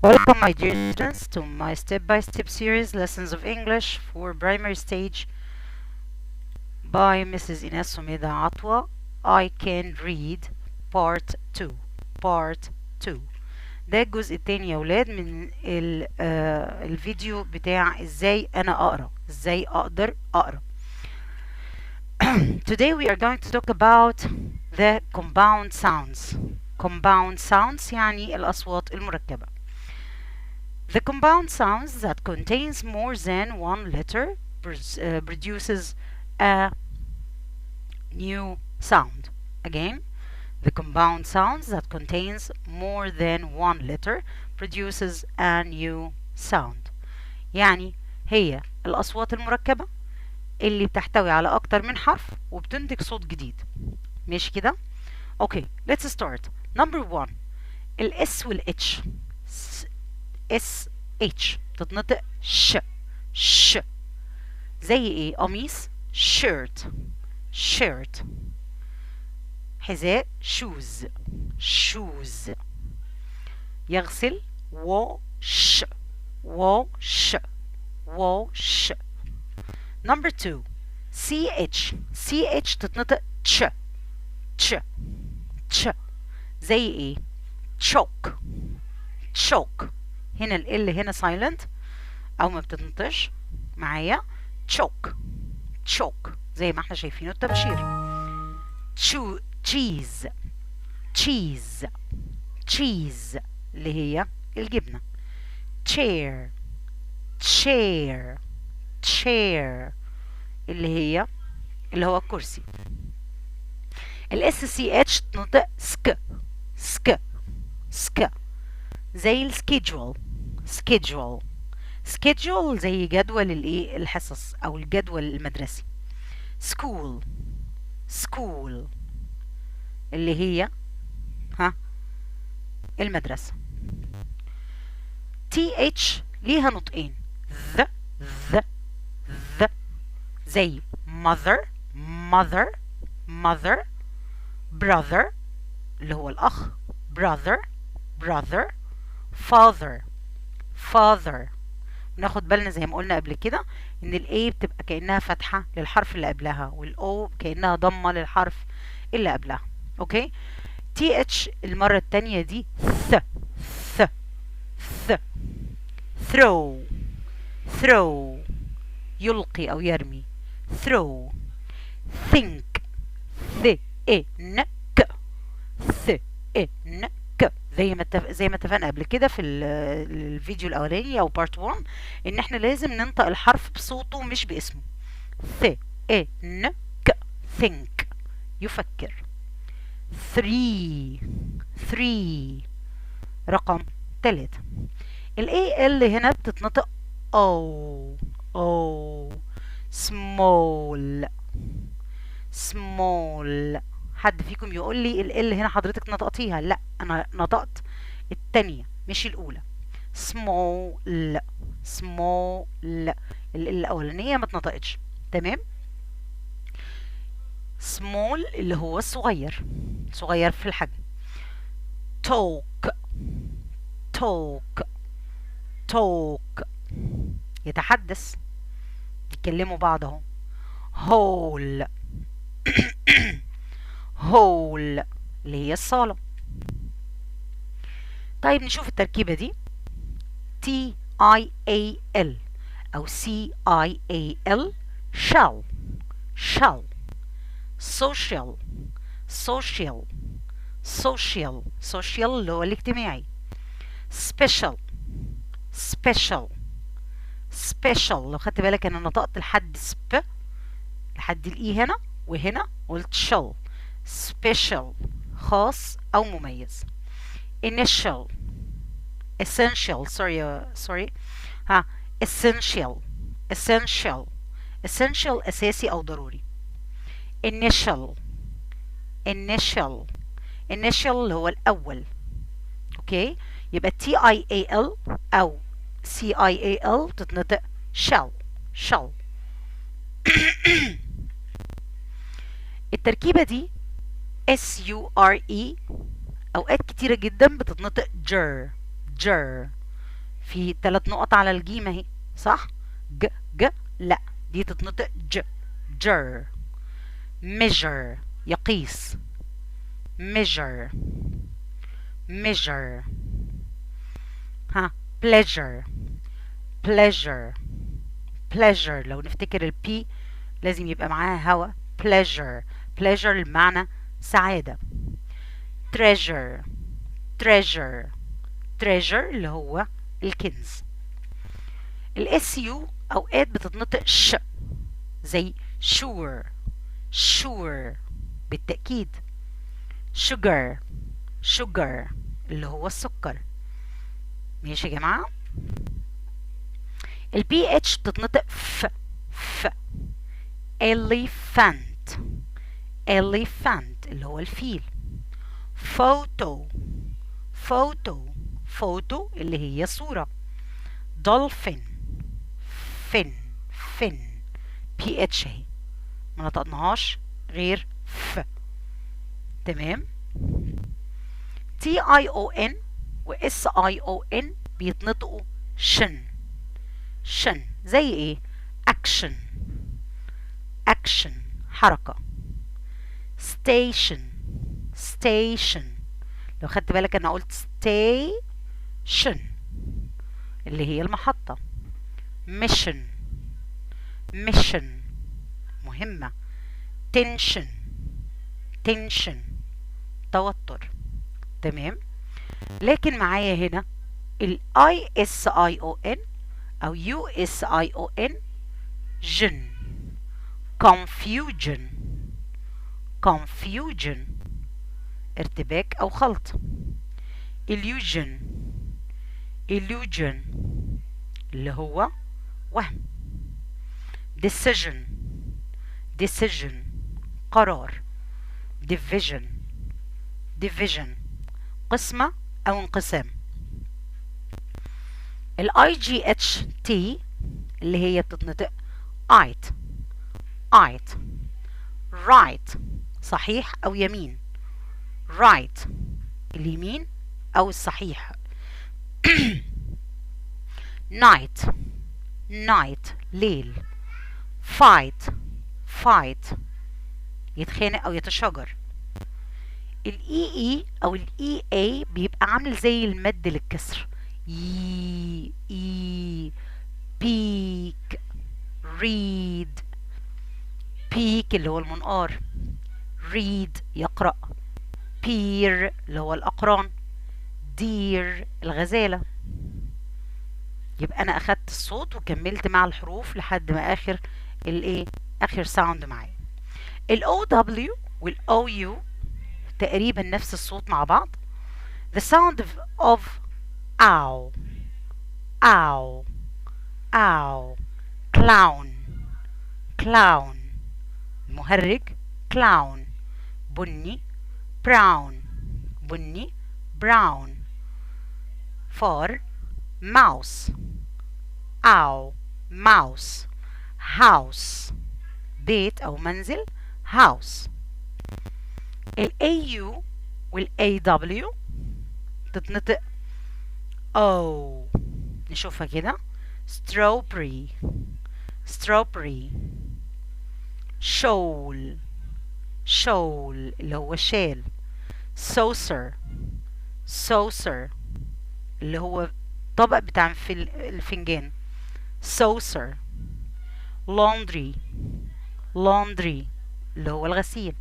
Welcome, my dear students, to my step-by-step series Lessons of English for Primary Stage by Mrs. Enas Somida Atwa. I Can Read Part 2. Part 2. ده الجزء التاني يا ولاد من الفيديو بتاع ازاي انا اقرا، ازاي اقدر اقرا. Today we are going to talk about the compound sounds. Compound sounds يعني الأصوات المركبة. The compound sounds that contains more than one letter produces a new sound. Again, the compound sounds that contains more than one letter produces a new sound. يعني هي الأصوات المركبة اللي بتحتوي على أكتر من حرف وبتنتج صوت جديد. ماشي كده؟ Okay, let's start. Number 1. الاس والاتش. اس اتش تتنطق ش. زي ايه؟ قميص shirt. حذاء shoes. يغسل wash. Number 2. ch تتنطق ch. زي ايه؟ choke. هنا ال هنا silent او ما بتتنطقش معايا. choke زي ما احنا شايفينه التبشير. cheese اللي هي الجبنة. chair اللي هو الكرسي. الاس سي اتش تنطق سك. زي السكيدجول. زي جدول الايه الحصص او الجدول المدرسي. school اللي هي المدرسة. th ليها نطقين. ذ زي mother brother اللي هو الأخ. brother father. ناخد بالنا زي ما قلنا قبل كده ان الاي بتبقى كأنها فتحة للحرف اللي قبلها والاو كأنها ضمة للحرف اللي قبلها. اوكي. th المرة التانية دي ث throw يلقي او يرمي. throw. think زي ما اتفقنا قبل كده في الفيديو الاولاني او بارت 1 ان احنا لازم ننطق الحرف بصوته مش باسمه. think يفكر. 3 رقم 3. الاي ال هنا بتتنطق او small. حد فيكم يقول لي ال هنا حضرتك نطقتيها؟ لا، انا نطقت التانية مش الاولى. small الاولانية ما اتنطقتش. تمام. small اللي هو صغير في الحجم. talk يتحدث، يكلموا بعض اهو. hall اللي هي الصالة. طيب نشوف التركيبة دي. TIAL أو CIAL shall social اللي هو الاجتماعي. special لو خدت بالك انا نطقت لحد لحد الاي هنا وهنا قلت shall. special خاص او مميز. essential اساسي او ضروري. initial اللي هو الاول. اوكي، يبقى TIAL او CIAL تتنطق shall. التركيبة دي SURE اوقات كتيرة جدا بتتنطق جر. في 3 نقط على الجيم اهي، صح؟ ج ج لا، دي تتنطق ج. جر. measure يقيس. measure. measure. ها pleasure. pleasure. pleasure لو نفتكر البي لازم يبقى معاها هوا. pleasure. pleasure المعنى سعادة. treasure. treasure. treasure اللي هو الكنز. الاس يو اوقات بتتنطق ش، زي sure. sure بالتأكيد. sugar. sugar اللي هو السكر. ماشي يا جماعة. البي اتش بتتنطق ف. ف. elephant. elephant اللي هو الفيل. photo. photo. photo اللي هي صورة. dolphin. fin. fin بي اتش اهي ما نطقناهاش غير ف. تمام. تي اي او ان واس اي او ان بيتنطقوا شن. شن زي ايه؟ اكشن. اكشن حركة. ستيشن. ستيشن لو خدت بالك انا قلت ستيشن اللي هي المحطة. ميشن. ميشن مهمة. تنشن. تنشن توتر. تمام. لكن معايا هنا ال ISION أو USION جن. confusion. confusion ارتباك أو خلط. illusion. illusion اللي هو وهم. decision. decision قرار. division. division قسمة أو انقسام. ال IGHT اللي هي بتتنطق right. right. right صحيح أو يمين. right اليمين أو الصحيح. night. night ليل. fight. fight يتخانق أو يتشاجر. الاي اي او الاي اي بيبقى عامل زي المد للكسر. يي اي بيك. ريد. بيك اللي هو المنقار. ريد يقرأ. بير اللي هو الأقران. دير الغزالة. يبقى أنا أخدت الصوت وكملت مع الحروف لحد ما آخر الايه آخر ساوند معايا. الاو دبليو والاو يو تقريبا نفس الصوت مع بعض. the sound of ow. ow. ow. clown. clown المهرج. clown. بني. brown. بني. brown. فار. mouse. ow. mouse. house بيت أو منزل. house. ال AU وال AW تتنطق O. نشوفها كده. strawberry. strawberry. shawl. shawl اللي هو شال. saucer. saucer اللي هو طبق بتاع الفنجان. saucer. laundry. laundry اللي هو الغسيل.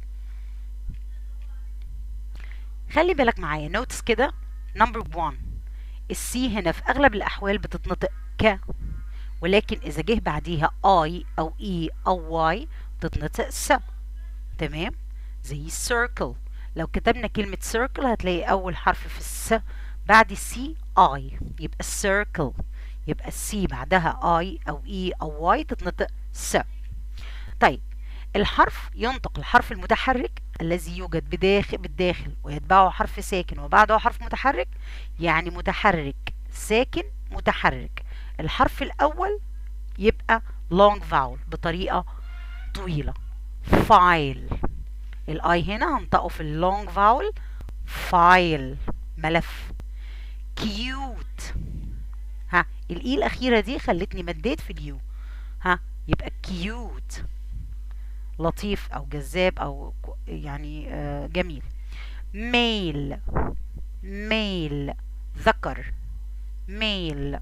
خلي بالك معايا نوتس كده. نمبر 1 السي هنا في اغلب الاحوال بتتنطق ك، ولكن اذا جه بعديها اي او اي او واي بتتنطق س. تمام. زي circle. لو كتبنا كلمة circle هتلاقي اول حرف في الس بعد السي اي يبقى circle. يبقى السي بعدها اي او اي او واي تتنطق س. طيب الحرف ينطق الحرف المتحرك الذي يوجد بالداخل ويتبعه حرف ساكن وبعده حرف متحرك، يعني متحرك ساكن متحرك. الحرف الأول يبقى long vowel بطريقة طويلة. file. الاي هنا هنطقه في اللونج فاول. file ملف. cute. الاي الاخيره دي خلتني مديت في اليو. ها، يبقى كيوت، لطيف او جذاب او يعني جميل. ميل، ميل، ذكر، ميل.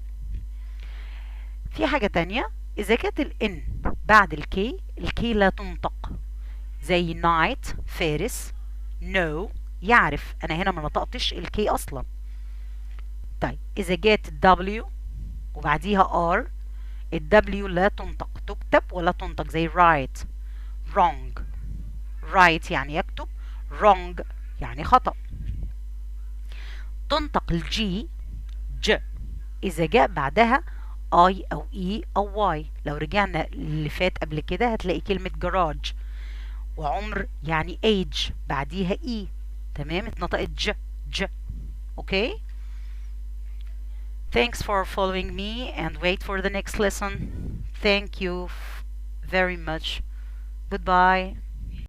في حاجة تانية، إذا كانت الإن بعد الكي لا تنطق، زي نايت فارس، نو يعرف، أنا هنا ما نطقتش الكي أصلا. طيب إذا جات الدبليو وبعديها ار، الدبليو لا تنطق، تكتب ولا تنطق، زي رايت، wrong. رايت يعني يكتب، wrong يعني خطأ. تنطق الجي ج إذا جاء بعدها اي او اي او واي. لو رجعنا اللي فات قبل كده هتلاقي كلمة جراج، وعمر يعني age بعديها اي، تمام، اتنطقت ج. اوكي. Thanks for following me and wait for the next lesson. Thank you very much. Goodbye.